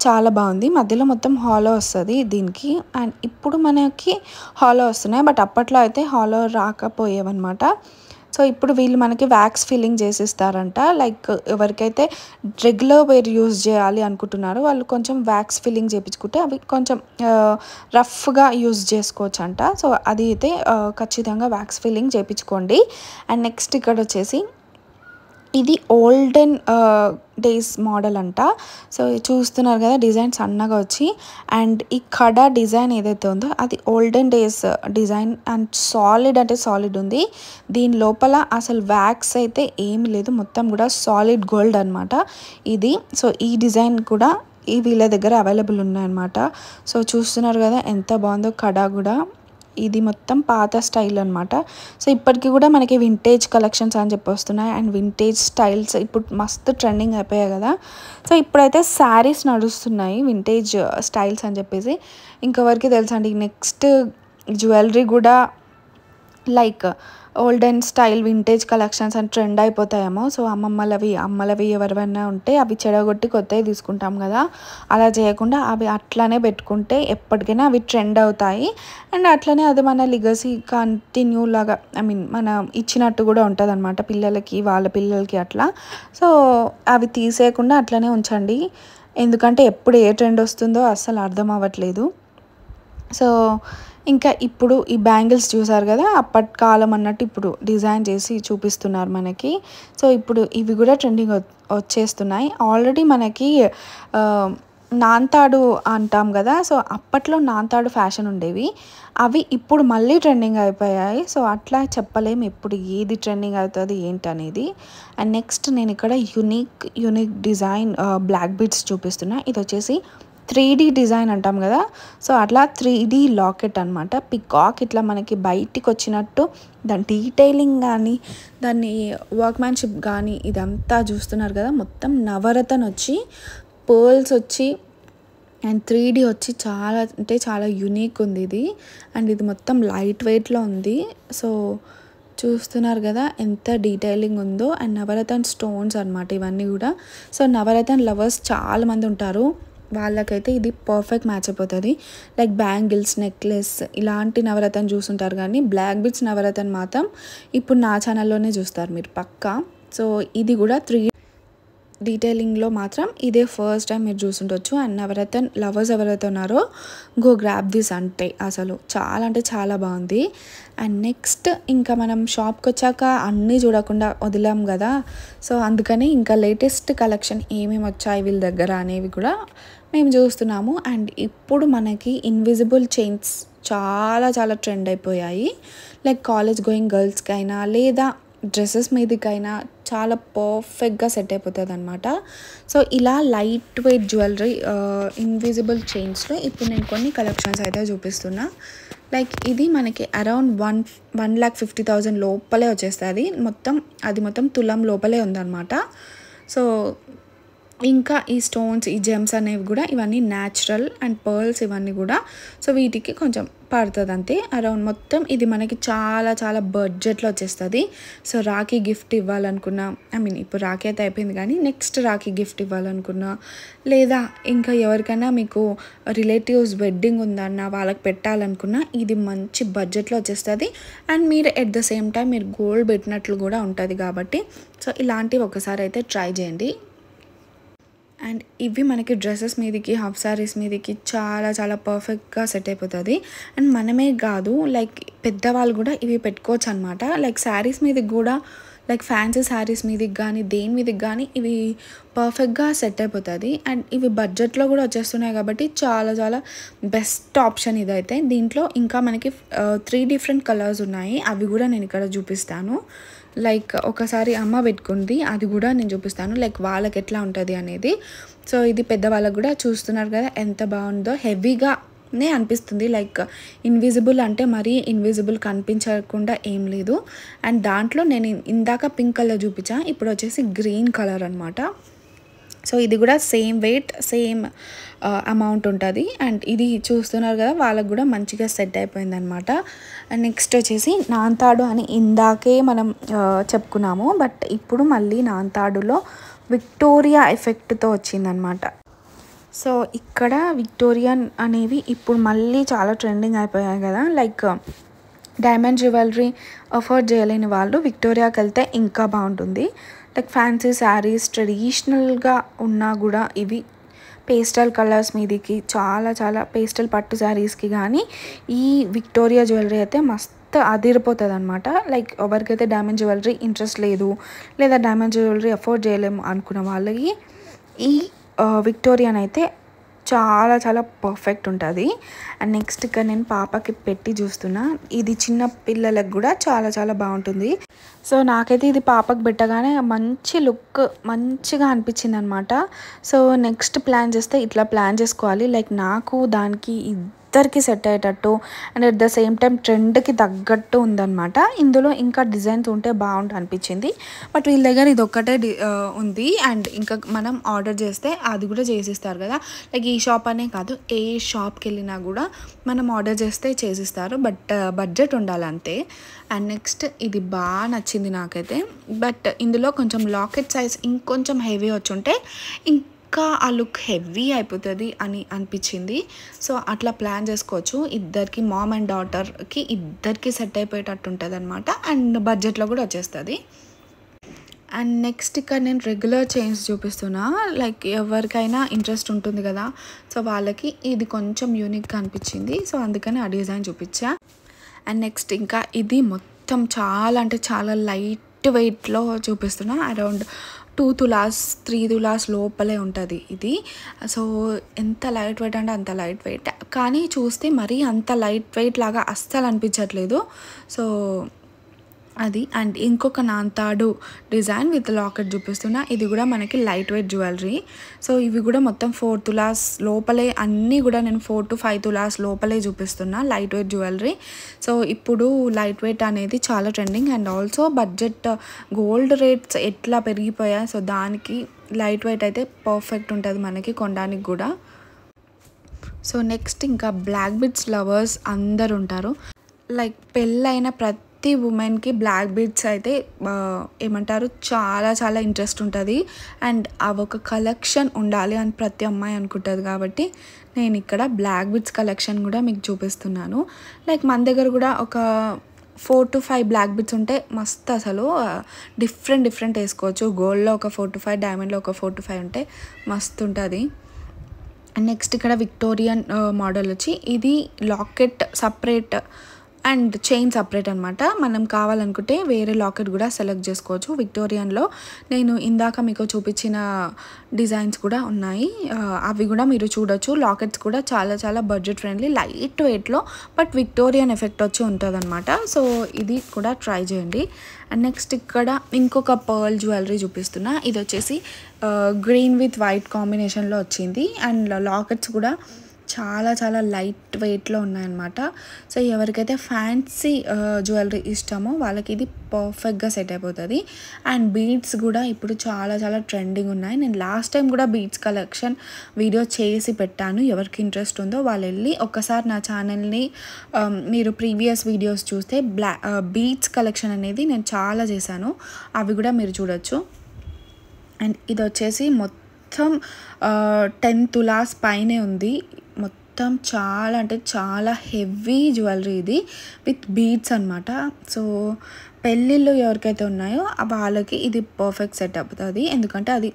చాలా బాగుంది. మధ్యలో మొత్తం హాలో వస్తుంది దీనికి. అండ్ ఇప్పుడు మనకి హాలో వస్తున్నాయి. బట్ అప్పట్లో అయితే హాలో రాకపోయేవన్నమాట. సో ఇప్పుడు వీళ్ళు మనకి వ్యాక్స్ ఫిల్లింగ్ చేసిస్తారంట. లైక్ ఎవరికైతే రెగ్యులర్ వేర్ యూజ్ చేయాలి అనుకుంటున్నారో వాళ్ళు కొంచెం వ్యాక్స్ ఫిల్లింగ్ చేయించుకుంటే అవి కొంచెం రఫ్గా యూజ్ చేసుకోవచ్చు అంట. సో అది అయితే ఖచ్చితంగా వ్యాక్స్ ఫిల్లింగ్ చేయించుకోండి. అండ్ నెక్స్ట్ ఇక్కడ వచ్చేసి ఇది ఓల్డెన్ డేస్ మోడల్ అంట. సో చూస్తున్నారు కదా డిజైన్ సన్నగా వచ్చి. అండ్ ఈ కడా డిజైన్ ఏదైతే ఉందో అది olden days design and solid అంటే సాలిడ్ ఉంది. దీని లోపల అసలు వ్యాక్స్ అయితే ఏమి లేదు. మొత్తం కూడా సాలిడ్ గోల్డ్ అనమాట ఇది. సో ఈ డిజైన్ కూడా వీళ్ళ దగ్గర అవైలబుల్ ఉన్నాయన్నమాట. సో చూస్తున్నారు కదా ఎంత బాగుందో కడా కూడా. ఇది మొత్తం పాత స్టైల్ అనమాట. సో ఇప్పటికీ కూడా మనకి వింటేజ్ కలెక్షన్స్ అని చెప్పి వస్తున్నాయి. అండ్ వింటేజ్ స్టైల్స్ ఇప్పుడు మస్తు ట్రెండింగ్ అయిపోయాయి కదా. సో ఇప్పుడైతే శారీస్ నడుస్తున్నాయి వింటేజ్ స్టైల్స్ అని చెప్పేసి. ఇంకెవరికి తెలుసండి. నెక్స్ట్ జ్యువెలరీ కూడా like olden style vintage collections అని ట్రెండ్ అయిపోతాయేమో. సో అమ్మలవి ఎవరివైనా ఉంటే అవి చెడగొట్టి కొత్తవి తీసుకుంటాం కదా. అలా చేయకుండా అవి అట్లానే పెట్టుకుంటే ఎప్పటికైనా అవి ట్రెండ్ అవుతాయి. అండ్ అట్లనే అది మన లిగసీ కంటిన్యూ లాగా మనం ఇచ్చినట్టు కూడా ఉంటుంది అనమాట పిల్లలకి వాళ్ళ పిల్లలకి అట్లా. సో అవి తీసేయకుండా అట్లనే ఉంచండి. ఎందుకంటే ఎప్పుడు ఏ ట్రెండ్ వస్తుందో అస్సలు అర్థం అవ్వట్లేదు. సో ఇంకా ఇప్పుడు ఈ బ్యాంగిల్స్ చూసారు కదా అప్పటి కాలం అన్నట్టు ఇప్పుడు డిజైన్ చేసి చూపిస్తున్నారు మనకి. సో ఇప్పుడు ఇవి కూడా ట్రెండింగ్ వచ్చేస్తున్నాయి. ఆల్రెడీ మనకి నాంతాడు అంటాం కదా. సో అప్పట్లో నాంతాడు ఫ్యాషన్ ఉండేవి. అవి ఇప్పుడు మళ్ళీ ట్రెండింగ్ అయిపోయాయి. సో అట్లా చెప్పలేము ఎప్పుడు ఏది ట్రెండింగ్ అవుతుంది ఏంటనేది. అండ్ నెక్స్ట్ నేను ఇక్కడ యూనిక్ డిజైన్ బ్లాక్ బీడ్స్ చూపిస్తున్నా. ఇది వచ్చేసి 3D డిజైన్ అంటాం కదా. సో అట్లా 3D లాకెట్ అనమాట. పికాక్ ఇట్లా మనకి బయటికి వచ్చినట్టు దాని డీటెయిలింగ్ కానీ దాన్ని వర్క్మ్యాన్షిప్ కానీ ఇదంతా చూస్తున్నారు కదా. మొత్తం నవరత్న వచ్చి పర్ల్స్ వచ్చి అండ్ 3D వచ్చి చాలా అంటే చాలా యూనిక్ ఉంది ఇది. అండ్ ఇది మొత్తం లైట్ వెయిట్‌లో ఉంది. సో, చూస్తున్నారు కదా ఎంత డీటెయిలింగ్ ఉందో. అండ్ నవరత్న స్టోన్స్ అనమాట ఇవన్నీ కూడా. సో, నవరత్న లవర్స్ చాలామంది ఉంటారు. వాళ్ళకైతే ఇది పర్ఫెక్ట్ మ్యాచ్ అయిపోతుంది. లైక్ బ్యాంగిల్స్, నెక్లెస్ ఇలాంటి నవరత్న చూసుంటారు కానీ బ్లాక్ బీడ్స్ నవరత్న మాత్రం ఇప్పుడు నా ఛానల్లోనే చూస్తారు మీరు పక్కా. సో, ఇది కూడా 3 డీటెయిలింగ్లో మాత్రం ఇదే ఫస్ట్ టైం మీరు చూసుండొచ్చు. అండ్ నవరత్న లవర్స్ ఎవరైతే ఉన్నారో గో గ్రాబ్ దిస్ అంటే అసలు చాలా అంటే చాలా బాగుంది. అండ్ నెక్స్ట్ ఇంకా మనం షాప్కి వచ్చాక అన్నీ చూడకుండా వదిలాం కదా. సో, అందుకని ఇంకా లేటెస్ట్ కలెక్షన్ ఏమేమి వచ్చాయి వీళ్ళ దగ్గర అనేవి కూడా మేము చూస్తున్నాము. అండ్ ఇప్పుడు మనకి ఇన్విజిబుల్ చైన్స్ చాలా చాలా ట్రెండ్ అయిపోయాయి. లైక్ కాలేజ్ గోయింగ్ గర్ల్స్కి అయినా లేదా డ్రెస్సెస్ మీదకైనా చాలా పర్ఫెక్ట్గా సెట్ అయిపోతుంది అనమాట. సో, ఇలా లైట్ వెయిట్ జ్యువెలరీ ఇన్విజిబుల్ చైన్స్లో ఇప్పుడు నేను కొన్ని కలెక్షన్స్ అయితే చూపిస్తున్నా. లైక్ ఇది మనకి అరౌండ్ 1,50,000 లోపలే వచ్చేస్తుంది. అది మొత్తం తులం లోపలే ఉందన్నమాట. సో, ఇంకా ఈ స్టోన్స్, ఈ జెమ్స్ అనేవి కూడా ఇవన్నీ న్యాచురల్ అండ్ పర్ల్స్ ఇవన్నీ కూడా. సో, వీటికి కొంచెం పడుతుంది అంతే. అరౌండ్ మొత్తం ఇది మనకి చాలా చాలా బడ్జెట్లో వచ్చేస్తుంది. సో, రాఖీ గిఫ్ట్ ఇవ్వాలనుకున్నా, ఇప్పుడు రాఖీ అయితే అయిపోయింది కానీ నెక్స్ట్ రాఖీ గిఫ్ట్ ఇవ్వాలనుకున్నా, లేదా ఇంకా ఎవరికైనా మీకు రిలేటివ్స్ వెడ్డింగ్ ఉందన్న వాళ్ళకి పెట్టాలనుకున్నా ఇది మంచి బడ్జెట్లో వచ్చేస్తుంది. అండ్ మీరు ఎట్ ద సేమ్ టైం మీరు గోల్డ్ పెట్టినట్లు కూడా ఉంటుంది కాబట్టి సో, ఇలాంటివి ఒకసారి అయితే ట్రై చేయండి. అండ్ ఇవి మనకి డ్రెస్సెస్ మీదకి, హాఫ్ సారీస్ మీదకి చాలా చాలా పర్ఫెక్ట్గా సెట్ అయిపోతుంది. అండ్ మనమే కాదు లైక్ పెద్దవాళ్ళు కూడా ఇవి పెట్టుకోవచ్చు అనమాట. లైక్ శారీస్ మీదకి కూడా, లైక్ ఫ్యాన్సీ శారీస్ మీదకి కానీ దేని మీదకి కానీ ఇవి పర్ఫెక్ట్గా సెట్ అయిపోతుంది. అండ్ ఇవి బడ్జెట్లో కూడా వచ్చేస్తున్నాయి కాబట్టి చాలా చాలా బెస్ట్ ఆప్షన్ ఇదైతే. దీంట్లో ఇంకా మనకి 3 డిఫరెంట్ కలర్స్ ఉన్నాయి. అవి కూడా నేను ఇక్కడ చూపిస్తాను. లైక్ ఒకసారి అమ్మ పెట్టుకుంది, అది కూడా నేను చూపిస్తాను లైక్ వాళ్ళకి ఎట్లా ఉంటుంది అనేది. సో, ఇది పెద్దవాళ్ళకి కూడా చూస్తున్నారు కదా ఎంత బాగుందో. హెవీగానే అనిపిస్తుంది. లైక్ ఇన్విజిబుల్ అంటే మరీ ఇన్విజిబుల్ కనిపించకుండా ఏం లేదు. అండ్ దాంట్లో నేను ఇందాక పింక్ కలర్ చూపించా, ఇప్పుడు వచ్చేసి గ్రీన్ కలర్ అనమాట. సో, ఇది కూడా సేమ్ వెయిట్, సేమ్ అమౌంట్ ఉంటుంది. అండ్ ఇది చూస్తున్నారు కదా వాళ్ళకు కూడా మంచిగా సెట్ అయిపోయింది అనమాట. అండ్ నెక్స్ట్ వచ్చేసి నాంతాడు అని ఇందాకే మనం చెప్పుకున్నాము. బట్ ఇప్పుడు మళ్ళీ నాంతాడులో విక్టోరియా ఎఫెక్ట్తో వచ్చిందనమాట. సో, ఇక్కడ విక్టోరియన్ అనేవి ఇప్పుడు మళ్ళీ చాలా ట్రెండింగ్ అయిపోయాయి కదా. లైక్ డైమండ్ జ్యువెలరీ అఫోర్డ్ చేయలేని వాళ్ళు విక్టోరియాకి వెళ్తే ఇంకా బాగుంటుంది. లైక్ ఫ్యాన్సీ శారీస్ ట్రెడిషనల్గా ఉన్నా కూడా ఇవి పేస్టల్ కలర్స్ మీదకి చాలా చాలా పేస్టల్ పట్టు శారీస్కి కానీ ఈ విక్టోరియా జ్యువెలరీ అయితే మస్తు అదిరిపోతుంది అనమాట. లైక్ ఎవరికైతే డైమండ్ జ్యువెలరీ ఇంట్రెస్ట్ లేదు లేదా డైమండ్ జ్యువెలరీ అఫోర్డ్ చేయలేము అనుకున్న వాళ్ళకి ఈ విక్టోరియన్ అయితే చాలా చాలా పర్ఫెక్ట్ ఉంటుంది. అండ్ నెక్స్ట్ ఇక్కడ నేను పాపకి పెట్టి చూస్తున్నా. ఇది చిన్న పిల్లలకు కూడా చాలా చాలా బాగుంటుంది. సో, నాకైతే ఇది పాపకు పెట్టగానే మంచి లుక్ మంచిగా అనిపించింది అనమాట. సో, నెక్స్ట్ ప్లాన్ చేస్తే ఇట్లా ప్లాన్ చేసుకోవాలి. లైక్ నాకు దానికి ఇద్దరికి సెట్ అయ్యేటట్టు and at the same time ట్రెండ్కి తగ్గట్టు ఉందన్నమాట. ఇందులో ఇంకా డిజైన్స్ ఉంటే బాగుంటుంది అనిపించింది. బట్ వీళ్ళ దగ్గర ఇది ఒక్కటే ఉంది. అండ్ ఇంకా మనం ఆర్డర్ చేస్తే అది కూడా చేసిస్తారు కదా. లైక్ ఈ షాప్ అనే కాదు, ఏ షాప్కి వెళ్ళినా కూడా మనం ఆర్డర్ చేస్తే చేసిస్తారు. బట్ బడ్జెట్ ఉండాలి అంతే. అండ్ నెక్స్ట్ ఇది బాగా నచ్చింది నాకైతే. బట్ ఇందులో కొంచెం లాకెట్ సైజ్ ఇంకొంచెం హెవీ వచ్చి ఉంటే ఇంకా ఆ లుక్ హెవీ అయిపోతుంది అని అనిపించింది. సో, అట్లా ప్లాన్ చేసుకోవచ్చు. ఇద్దరికి మామ్ అండ్ డాటర్కి ఇద్దరికి సెట్ అయిపోయేటట్టు ఉంటుంది అనమాట. అండ్ బడ్జెట్లో కూడా వచ్చేస్తుంది. అండ్ నెక్స్ట్ ఇక్కడ నేను రెగ్యులర్ చైన్స్ చూపిస్తున్నా. లైక్ ఎవరికైనా ఇంట్రెస్ట్ ఉంటుంది కదా, సో వాళ్ళకి ఇది కొంచెం యూనిక్గా అనిపించింది. సో, అందుకని ఆ డిజైన్ చూపించా. అండ్ నెక్స్ట్ ఇంకా ఇది మొత్తం చాలా అంటే చాలా లైట్ వెయిట్లో చూపిస్తున్నా. అరౌండ్ 2 తులాస్ 3 తులాస్ లోపలే ఉంటుంది ఇది. సో, ఎంత లైట్ వెయిట్ అంటే అంత లైట్ వెయిట్, కానీ చూస్తే మరీ అంత లైట్ వెయిట్ లాగా అస్సలు అనిపించట్లేదు. సో, అది. అండ్ ఇంకొక నాంతాడు డిజైన్ విత్ లాకెట్ చూపిస్తున్నా. ఇది కూడా మనకి లైట్ వెయిట్ జ్యువెలరీ. సో, ఇవి కూడా మొత్తం 4 తులాస్ లోపలే, అన్నీ కూడా నేను 4 to 5 తులాస్ లోపలే చూపిస్తున్నా లైట్ వెయిట్ జ్యువెలరీ. సో, ఇప్పుడు లైట్ వెయిట్ అనేది చాలా trending. And also budget gold rates ఎట్లా పెరిగిపోయాయి, సో దానికి లైట్ వెయిట్ అయితే పర్ఫెక్ట్ ఉంటుంది మనకి కొనడానికి కూడా. సో నెక్స్ట్ ఇంకా బ్లాక్ బీడ్స్ లవర్స్ అందరు ఉంటారు. లైక్ పెళ్ళైన ప్రతి ఉమెన్కి బ్లాక్ బీడ్స్ అయితే ఏమంటారు చాలా చాలా ఇంట్రెస్ట్ ఉంటుంది. అండ్ అవి ఒక కలెక్షన్ ఉండాలి అని ప్రతి అమ్మాయి అనుకుంటుంది. కాబట్టి నేను ఇక్కడ బ్లాక్ బీడ్స్ కలెక్షన్ కూడా మీకు చూపిస్తున్నాను. లైక్ మన దగ్గర కూడా ఒక 4 to 5 బ్లాక్ బీడ్స్ ఉంటే మస్తు అసలు డిఫరెంట్ వేసుకోవచ్చు. గోల్డ్లో ఒక 4 to 5, డైమండ్లో ఒక 4 to 5 ఉంటే మస్తు ఉంటుంది. నెక్స్ట్ ఇక్కడ విక్టోరియన్ మోడల్ వచ్చి ఇది locket separate and chain separate అనమాట. మనం కావాలనుకుంటే వేరే లాకెట్ కూడా సెలెక్ట్ చేసుకోవచ్చు. విక్టోరియన్లో నేను ఇందాక మీకు చూపించిన డిజైన్స్ కూడా ఉన్నాయి, అవి కూడా మీరు చూడొచ్చు. లాకెట్స్ కూడా చాలా చాలా బడ్జెట్ ఫ్రెండ్లీ, లైట్ వెయిట్లో, బట్ విక్టోరియన్ ఎఫెక్ట్ వచ్చి ఉంటుంది అనమాట. సో ఇది కూడా ట్రై చేయండి. అండ్ నెక్స్ట్ ఇక్కడ ఇంకొక పర్ల్ జ్యువెలరీ చూపిస్తున్నా. ఇది వచ్చేసి గ్రీన్ విత్ వైట్ కాంబినేషన్లో వచ్చింది. అండ్ లాకెట్స్ కూడా చాలా చాలా లైట్ వెయిట్లో ఉన్నాయన్నమాట. సో ఎవరికైతే ఫ్యాన్సీ జ్యువెలరీ ఇష్టమో వాళ్ళకి ఇది పర్ఫెక్ట్గా సెట్ అయిపోతుంది. అండ్ బీడ్స్ కూడా ఇప్పుడు చాలా చాలా ట్రెండింగ్ ఉన్నాయి. నేను లాస్ట్ టైం కూడా బీడ్స్ కలెక్షన్ వీడియో చేసి పెట్టాను. ఎవరికి ఇంట్రెస్ట్ ఉందో వాళ్ళు వెళ్ళి ఒక్కసారి నా ఛానల్ని మీరు ప్రీవియస్ వీడియోస్ చూస్తే బీడ్స్ కలెక్షన్ అనేది నేను చాలా చేశాను, అవి కూడా మీరు చూడొచ్చు. అండ్ ఇది వచ్చేసి మొత్తం 10 తులాస్ పైనే ఉంది. మొత్తం చాలా అంటే చాలా హెవీ జ్యువెలరీ ఇది విత్ బీడ్స్ అనమాట. సో పెళ్ళిళ్ళు ఎవరికైతే ఉన్నాయో వాళ్ళకి ఇది పర్ఫెక్ట్ సెట్ అవుతుంది. ఎందుకంటే అది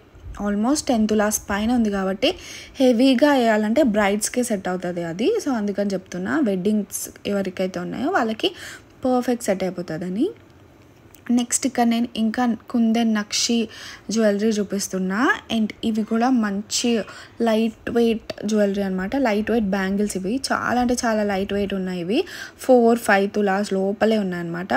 ఆల్మోస్ట్ 10 తులాస్ పైన ఉంది కాబట్టి హెవీగా వేయాలంటే బ్రైడ్స్కే సెట్ అవుతుంది అది. సో అందుకని చెప్తున్నా, వెడ్డింగ్స్ ఎవరికైతే ఉన్నాయో వాళ్ళకి పర్ఫెక్ట్ సెట్ అయిపోతుందని. నెక్స్ట్ ఇక్కడ నేను ఇంకా కుందన్ నక్షి జ్యువెలరీ చూపిస్తున్నా. అండ్ ఇవి కూడా మంచి లైట్ వెయిట్ జ్యువెలరీ అనమాట. లైట్ వెయిట్ బ్యాంగిల్స్ ఇవి చాలా అంటే చాలా లైట్ వెయిట్ ఉన్నాయి. ఇవి 4-5 తులాస్ లోపలే ఉన్నాయన్నమాట.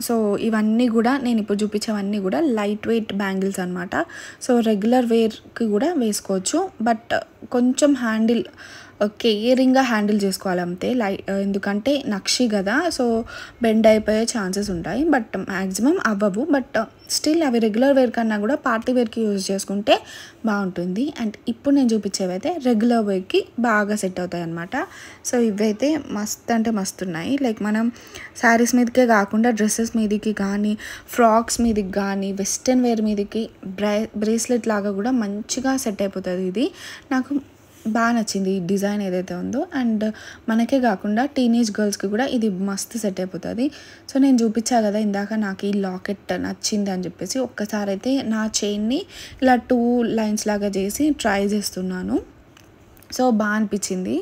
సో ఇవన్నీ కూడా నేను ఇప్పుడు చూపించేవన్నీ కూడా లైట్ వెయిట్ బ్యాంగిల్స్ అనమాట. సో రెగ్యులర్ వేర్కి కూడా వేసుకోవచ్చు, బట్ కొంచెం హ్యాండిల్ కేరింగ్గా హ్యాండిల్ చేసుకోవాలి అంతే. ఎందుకంటే నక్షి కదా, సో బెండ్ అయిపోయే ఛాన్సెస్ ఉంటాయి, బట్ మ్యాక్సిమం అవ్వవు. బట్ స్టిల్ అవి రెగ్యులర్ వేర్ కన్నా కూడా పార్టీ వేర్కి యూజ్ చేసుకుంటే బాగుంటుంది. అండ్ ఇప్పుడు నేను చూపించేవైతే రెగ్యులర్ వేర్కి బాగా సెట్ అవుతాయి అనమాట. సో ఇవైతే మస్తు అంటే మస్తు ఉన్నాయి. లైక్ మనం శారీస్ మీదకే కాకుండా డ్రెస్సెస్ మీదకి కానీ, ఫ్రాక్స్ మీదకి కానీ, వెస్ట్రన్ వేర్ మీదకి బ్రేస్లెట్ లాగా కూడా మంచిగా సెట్ అయిపోతుంది. ఇది నాకు బాగా నచ్చింది ఈ డిజైన్ ఏదైతే ఉందో. అండ్ మనకే కాకుండా టీనేజ్ గర్ల్స్కి కూడా ఇది మస్తు సెట్ అయిపోతుంది. సో నేను చూపించా కదా ఇందాక నాకు ఈ లాకెట్ నచ్చింది అని చెప్పేసి, ఒక్కసారి అయితే నా చైన్ని ఇలా 2 లైన్స్ లాగా చేసి ట్రై చేస్తున్నాను. సో బాగా అనిపించింది.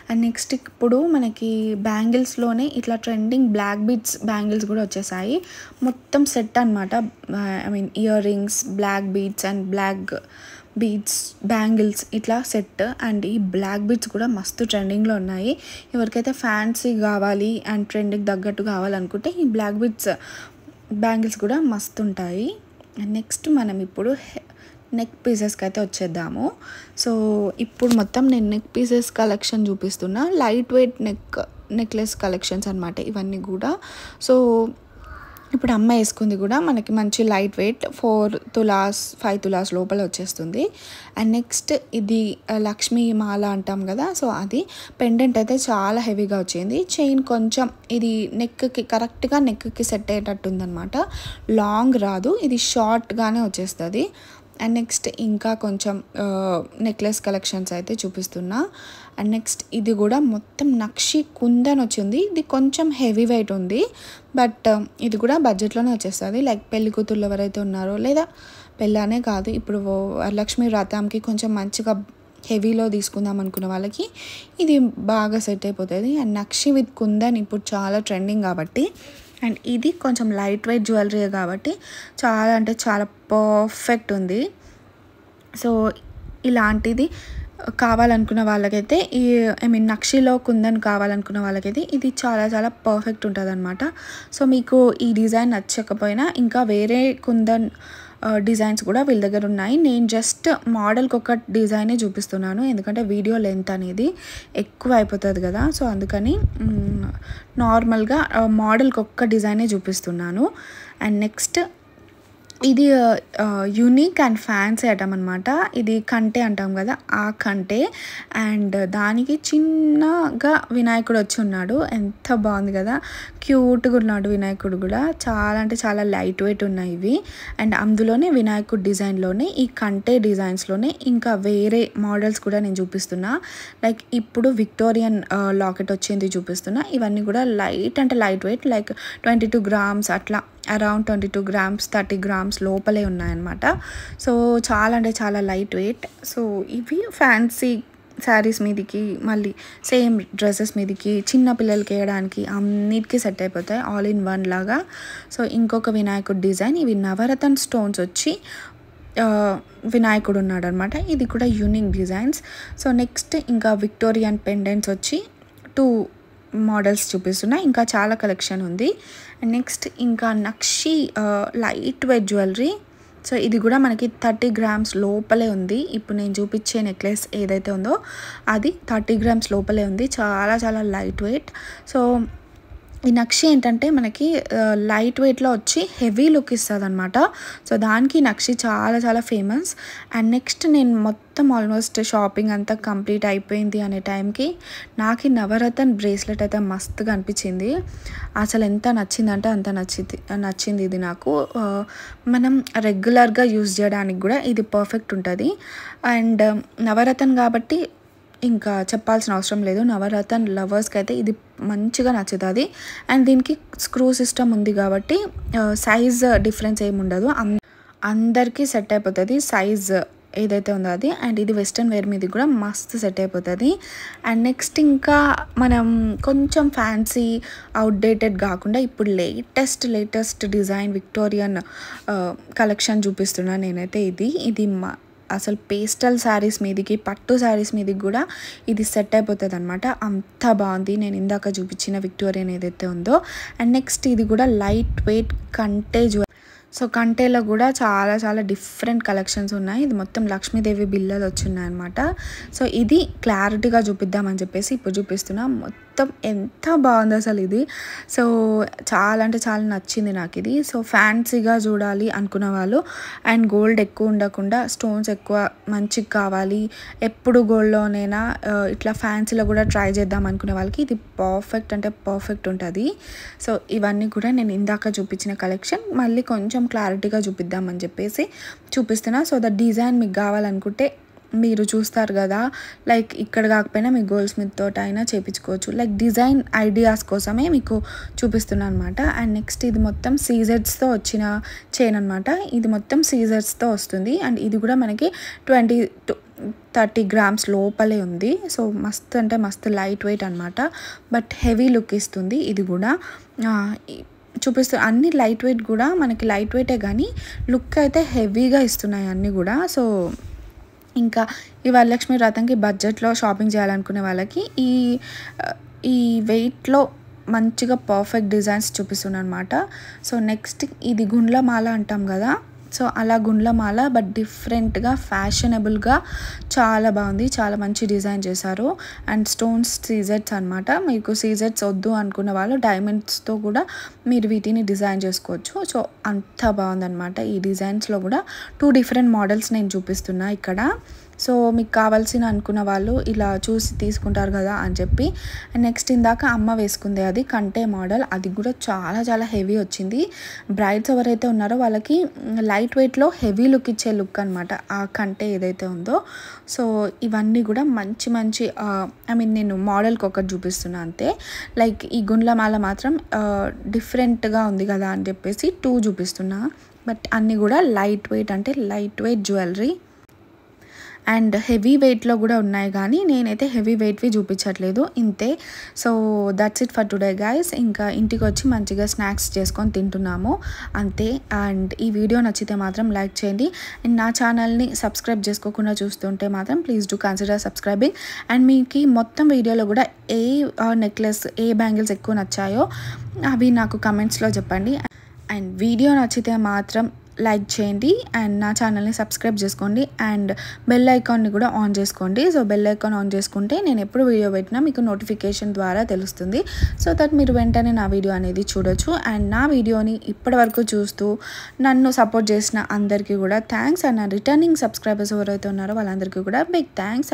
అండ్ నెక్స్ట్ ఇప్పుడు మనకి బ్యాంగిల్స్లోనే ఇట్లా ట్రెండింగ్ బ్లాక్ బీడ్స్ బ్యాంగిల్స్ కూడా వచ్చేసాయి. మొత్తం సెట్ అనమాట. I mean earrings, black beads and black beads bangles ఇట్లా సెట్. అండ్ ఈ బ్లాక్ బీడ్స్ కూడా మస్తు ట్రెండింగ్లో ఉన్నాయి. ఎవరికైతే ఫ్యాన్సీ కావాలి అండ్ ట్రెండింగ్ తగ్గట్టు కావాలనుకుంటే ఈ బ్లాక్ బీడ్స్ బ్యాంగిల్స్ కూడా మస్తు ఉంటాయి. అండ్ నెక్స్ట్ మనం ఇప్పుడు నెక్ పీసెస్కి అయితే వచ్చేద్దాము. సో ఇప్పుడు మొత్తం నేను నెక్ పీసెస్ కలెక్షన్ చూపిస్తున్నా. లైట్ వెయిట్ నెక్లెస్ కలెక్షన్స్ అనమాట ఇవన్నీ కూడా. సో ఇప్పుడు అమ్మ వేసుకుంది కూడా మనకి మంచి లైట్ వెయిట్ 4 తులాస్ 5 తులాస్ లోపల వచ్చేస్తుంది. అండ్ నెక్స్ట్ ఇది లక్ష్మీ మాల అంటాం కదా, సో అది పెండెంట్ అయితే చాలా హెవీగా వచ్చింది. చైన్ కొంచెం ఇది నెక్కి కరెక్ట్గా నెక్కి సెట్ అయ్యేటట్టు ఉందన్నమాట. లాంగ్ రాదు, ఇది షార్ట్గానే వచ్చేస్తుంది. అండ్ నెక్స్ట్ ఇంకా కొంచెం నెక్లెస్ కలెక్షన్స్ అయితే చూపిస్తున్నా. అండ్ నెక్స్ట్ ఇది కూడా మొత్తం నక్షి కుందన్ వచ్చింది. ఇది కొంచెం హెవీ వెయిట్ ఉంది, బట్ ఇది కూడా బడ్జెట్లోనే వచ్చేస్తుంది. లైక్ పెళ్లి కూతుర్లు ఎవరైతే ఉన్నారో, లేదా పెళ్ళానే కాదు, ఇప్పుడు వరలక్ష్మి వ్రతంకి కొంచెం మంచిగా హెవీలో తీసుకుందాం అనుకున్న వాళ్ళకి ఇది బాగా సెట్ అయిపోతుంది. అండ్ నక్షి విత్ కుందన్ ఇప్పుడు చాలా ట్రెండింగ్ కాబట్టి, అండ్ ఇది కొంచెం లైట్ వెయిట్ జ్యువెలరీ కాబట్టి చాలా అంటే చాలా పర్ఫెక్ట్ ఉంది. సో ఇలాంటిది కావాలనుకున్న వాళ్ళకైతే ఐ మీన్ నక్షిలో కుందన్ కావాలనుకున్న వాళ్ళకైతే ఇది చాలా చాలా పర్ఫెక్ట్ ఉంటుంది అనమాట. సో మీకు ఈ డిజైన్ నచ్చకపోయినా ఇంకా వేరే కుందన్ డిజైన్స్ కూడా వీళ్ళ దగ్గర ఉన్నాయి. నేను జస్ట్ మోడల్కి ఒక డిజైనే చూపిస్తున్నాను, ఎందుకంటే వీడియో లెంత్ అనేది ఎక్కువ అయిపోతుంది కదా. సో అందుకని నార్మల్గా మోడల్కి ఒక్క డిజైనే చూపిస్తున్నాను. అండ్ నెక్స్ట్ ఇది యూనిక్ అండ్ ఫ్యాన్సీ ఐటమ్ అనమాట. ఇది కంటే అంటాం కదా, ఆ కంటే. అండ్ దానికి చిన్నగా వినాయకుడు వచ్చి ఉన్నాడు. ఎంత బాగుంది కదా, క్యూట్గా ఉన్నాడు వినాయకుడు కూడా. చాలా అంటే చాలా లైట్ వెయిట్ ఉన్నాయి ఇవి. అండ్ అందులోనే వినాయకుడు డిజైన్లోనే, ఈ కంటే డిజైన్స్లోనే ఇంకా వేరే మోడల్స్ కూడా నేను చూపిస్తున్నా. లైక్ ఇప్పుడు విక్టోరియన్ లాకెట్ వచ్చింది చూపిస్తున్నా. ఇవన్నీ కూడా లైట్ అంటే లైట్ వెయిట్, లైక్ 22 grams అట్లా, అరౌండ్ 22 grams 30 grams లోపలే ఉన్నాయన్నమాట. సో చాలా అంటే చాలా లైట్ వెయిట్. సో ఇవి ఫ్యాన్సీ శారీస్ మీదకి, మళ్ళీ సేమ్ డ్రెస్సెస్ మీదకి, చిన్న పిల్లలకి వేయడానికి అన్నిటికీ సెట్ అయిపోతాయి, ఆల్ ఇన్ వన్ లాగా. సో ఇంకొక వినాయకుడు డిజైన్, ఇవి నవరత్న స్టోన్స్ వచ్చి వినాయకుడు ఉన్నాడు అనమాట. ఇది కూడా యూనిక్ డిజైన్స్. సో నెక్స్ట్ ఇంకా విక్టోరియన్ పెండెంట్స్ వచ్చి 2 మోడల్స్ చూపిస్తున్నా. ఇంకా చాలా కలెక్షన్ ఉంది. అండ్ నెక్స్ట్ ఇంకా నక్షి లైట్ వెయిట్ జ్యువెలరీ. సో ఇది కూడా మనకి 30 grams లోపలే ఉంది. ఇప్పుడు నేను చూపించే నెక్లెస్ ఏదైతే ఉందో అది 30 grams లోపలే ఉంది. చాలా చాలా లైట్ వెయిట్. సో ఈ నక్షి ఏంటంటే మనకి లైట్ వెయిట్లో వచ్చి హెవీ లుక్ ఇస్తుంది అనమాట. సో దానికి నక్షి చాలా చాలా ఫేమస్. అండ్ నెక్స్ట్ నేను మొత్తం ఆల్మోస్ట్ షాపింగ్ అంతా కంప్లీట్ అయిపోయింది అనే టైంకి నాకు నవరత్న బ్రేస్లెట్ అయితే మస్తుగా అనిపించింది. అసలు ఎంత నచ్చిందంటే అంత నచ్చింది ఇది నాకు. మనం రెగ్యులర్గా యూజ్ చేయడానికి కూడా ఇది పర్ఫెక్ట్ ఉంటుంది. అండ్ నవరత్న కాబట్టి ఇంకా చెప్పాల్సిన అవసరం లేదు. నవరత్న లవర్స్కి అయితే ఇది మంచిగా నచ్చుతుంది. అండ్ దీనికి స్క్రూ సిస్టమ్ ఉంది కాబట్టి సైజ్ డిఫరెన్స్ ఏమి ఉండదు, అందరికీ సెట్ అయిపోతుంది సైజ్ ఏదైతే ఉందో అది. అండ్ ఇది వెస్ట్రన్ వేర్ మీద కూడా మస్తు సెట్ అయిపోతుంది. అండ్ నెక్స్ట్ ఇంకా మనం కొంచెం ఫ్యాన్సీ అవుట్డేటెడ్ కాకుండా ఇప్పుడు లేటెస్ట్ డిజైన్ విక్టోరియన్ కలెక్షన్ చూపిస్తున్నాను నేనైతే. ఇది అసలు పేస్టల్ శారీస్ మీదకి, పట్టు శారీస్ మీదకి కూడా ఇది సెట్ అయిపోతుంది అనమాట. అంత బాగుంది నేను ఇందాక చూపించిన విక్టోరియన్ ఏదైతే ఉందో. అండ్ నెక్స్ట్ ఇది కూడా లైట్ వెయిట్ కంటే సో కంటేలో కూడా చాలా చాలా డిఫరెంట్ కలెక్షన్స్ ఉన్నాయి. ఇది మొత్తం లక్ష్మీదేవి బిల్లలు వచ్చిన్నాయి అనమాట. సో ఇది క్లారిటీగా చూపిద్దామని చెప్పేసి ఇప్పుడు చూపిస్తున్నా. మొత్తం ఎంత బాగుంది అసలు ఇది. సో చాలా అంటే చాలా నచ్చింది నాకు ఇది. సో ఫ్యాన్సీగా చూడాలి అనుకున్న వాళ్ళు, అండ్ గోల్డ్ ఎక్కువ ఉండకుండా స్టోన్స్ ఎక్కువ మంచిగా కావాలి, ఎప్పుడు గోల్డ్లోనైనా ఇట్లా ఫ్యాన్సీలో కూడా ట్రై చేద్దాం అనుకునే వాళ్ళకి ఇది పర్ఫెక్ట్ అంటే పర్ఫెక్ట్ ఉంటుంది. సో ఇవన్నీ కూడా నేను ఇందాక చూపించిన కలెక్షన్ మళ్ళీ కొంచెం క్లారిటీగా చూపిద్దామని చెప్పేసి చూపిస్తున్నా. సో ద డిజైన్ మీకు కావాలనుకుంటే మీరు చూస్తారు కదా, లైక్ ఇక్కడ కాకపోయినా మీ గోల్డ్ స్మిత్ తోట అయినా చేయించుకోవచ్చు. లైక్ డిజైన్ ఐడియాస్ కోసమే మీకు చూపిస్తున్నాను అనమాట. అండ్ నెక్స్ట్ ఇది మొత్తం సీజర్స్తో వచ్చిన చైన్ అనమాట. ఇది మొత్తం సీజర్స్తో వస్తుంది. అండ్ ఇది కూడా మనకి 20-30 grams లోపలే ఉంది. సో మస్తు అంటే మస్తు లైట్ వెయిట్ అనమాట, బట్ హెవీ లుక్ ఇస్తుంది. ఇది కూడా చూపిస్తూ అన్ని లైట్ వెయిట్ కూడా మనకి లైట్ వెయిటే కానీ లుక్ అయితే హెవీగా ఇస్తున్నాయి అన్నీ కూడా. సో ఇంకా ఈ వరలక్ష్మి వ్రతంకి బడ్జెట్లో షాపింగ్ చేయాలనుకునే వాళ్ళకి ఈ వెయిట్లో మంచిగా పర్ఫెక్ట్ డిజైన్స్ చూపిస్తున్నాను అనమాట. సో నెక్స్ట్ ఇది గుండ్లమాల అంటాం కదా, సో అలా గుండ్లమాల బట్ డిఫరెంట్గా ఫ్యాషనబుల్గా చాలా బాగుంది. చాలా మంచి డిజైన్ చేశారు. అండ్ స్టోన్స్ సీజెట్స్ అనమాట. మీకు సీజెట్స్ వద్దు అనుకున్న వాళ్ళు డైమండ్స్తో కూడా మీరు వీటిని డిజైన్ చేసుకోవచ్చు. సో అంత బాగుందన్నమాట. ఈ డిజైన్స్లో కూడా 2 different మోడల్స్ నేను చూపిస్తున్నా ఇక్కడ. సో మీకు కావాల్సిన అనుకున్న వాళ్ళు ఇలా చూసి తీసుకుంటారు కదా అని చెప్పి. నెక్స్ట్ ఇందాక అమ్మ వేసుకుంది అది కంటే మోడల్, అది కూడా చాలా చాలా హెవీ వచ్చింది. బ్రైడ్స్ ఎవరైతే ఉన్నారో వాళ్ళకి లైట్ వెయిట్లో హెవీ లుక్ ఇచ్చే లుక్ అనమాట ఆ కంటే ఏదైతే ఉందో. సో ఇవన్నీ కూడా మంచి మంచి నేను మోడల్కి ఒకటి చూపిస్తున్నా అంతే. లైక్ ఈ గుండ్లమాల మాత్రం డిఫరెంట్గా ఉంది కదా అని చెప్పేసి 2 చూపిస్తున్నా. బట్ అన్నీ కూడా లైట్ వెయిట్ అంటే light weight jewellery. And heavy వెయిట్లో కూడా ఉన్నాయి, కానీ నేనైతే హెవీ వెయిట్వి చూపించట్లేదు ఇంతే. So that's it for today guys. ఇంకా ఇంటికి వచ్చి మంచిగా స్నాక్స్ చేసుకొని తింటున్నాము అంతే. అండ్ ఈ వీడియో నచ్చితే మాత్రం లైక్ చేయండి. అండ్ నా ఛానల్ని సబ్స్క్రైబ్ చేసుకోకుండా చూస్తుంటే మాత్రం please do consider subscribing. And మీకు మొత్తం వీడియోలో కూడా ఏ నెక్లెస్ ఏ బ్యాంగిల్స్ ఎక్కువ నచ్చాయో అవి నాకు కమెంట్స్లో చెప్పండి. అండ్ వీడియో నచ్చితే మాత్రం లైక్ చేయండి అండ్ నా ఛానల్ని సబ్స్క్రైబ్ చేసుకోండి అండ్ బెల్ ఐకాన్ని కూడా ఆన్ చేసుకోండి. సో బెల్ ఐకాన్ ఆన్ చేసుకుంటే నేను ఎప్పుడు వీడియో పెట్టినా మీకు నోటిఫికేషన్ ద్వారా తెలుస్తుంది. సో దట్ మీరు వెంటనే నా వీడియో అనేది చూడొచ్చు. అండ్ నా వీడియోని ఇప్పటివరకు చూస్తూ నన్ను సపోర్ట్ చేసిన అందరికీ కూడా థ్యాంక్స్. అండ్ నా రిటర్నింగ్ సబ్స్క్రైబర్స్ ఎవరైతే ఉన్నారో వాళ్ళందరికీ కూడా బిగ్ థ్యాంక్స్.